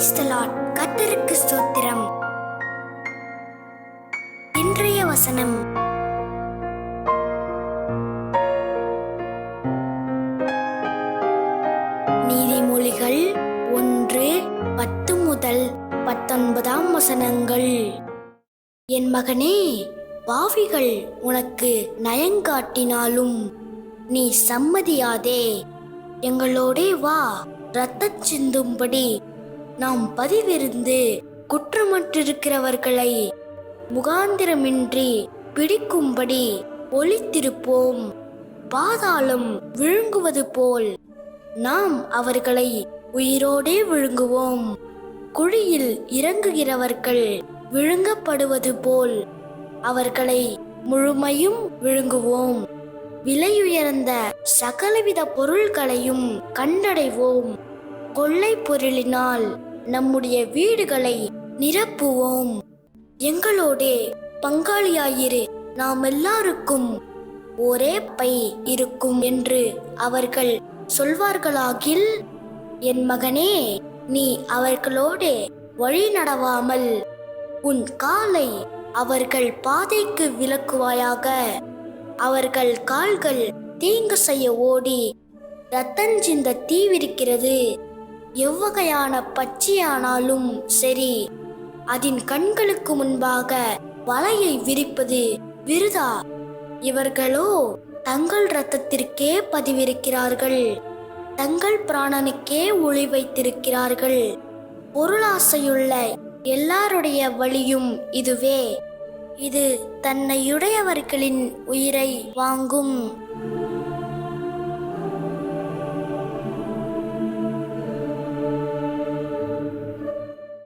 Praise the Lord. கர்த்தருக்கு ஸ்தோத்திரம். இன்றைய வசனம், நீதிமொழிகள் 1:10 முதல் 19 வசனங்கள். என் மகனே, பாவிகள் உனக்கு நயங்காட்டினாலும் நீ சம்மதியாதே. எங்களோடே வா, இரத்தம் சிந்தும்படி நாம் பதிவிருந்து குற்றமற்றிருக்கிறவர்களை முகாந்திரமின்றி பிடிக்கும்படி ஒளித்திருப்போம். பாதாளம் விழுங்குவது போல் நாம் அவர்களை உயிரோடே விழுங்குவோம். குழியில் இறங்குகிறவர்கள் விழுங்கப்படுவது போல் அவர்களை முழுமையும் விழுங்குவோம். விலையுயர்ந்த சகலவித பொருள்களையும் கண்டடைவோம். கொள்ளை பொருளினால் நம்முடைய வீடுகளை நிரப்புவோம். எங்களோடே பங்காளியாயிரு, நாம் எல்லாருக்கும் ஒரே பை இருக்கும் என்று அவர்கள் சொல்வார்களாகில், என் மகனே, நீ அவர்களோடே வழி நடவாமல் உன் காலை அவர்கள் பாதைக்கு விலக்குவாயாக. அவர்கள் கால்கள் தீங்கு செய்ய ஓடி இரத்தஞ்சிந்த தீவிரிக்கிறது. எவ்வகையான பச்சையானாலும் சரி, அதன் கண்களுக்கு முன்பாக வலையை விரிப்பது விருதா. இவர்களோ தங்கள் இரத்தத்திற்கே பதிவிருக்கிறார்கள், தங்கள் பிராணனுக்கே ஒளி வைத்திருக்கிறார்கள். பொருளாசையுள்ள எல்லாருடைய வழியும் இதுவே, இது தன்னையுடையவர்களின் உயிரை வாங்கும்.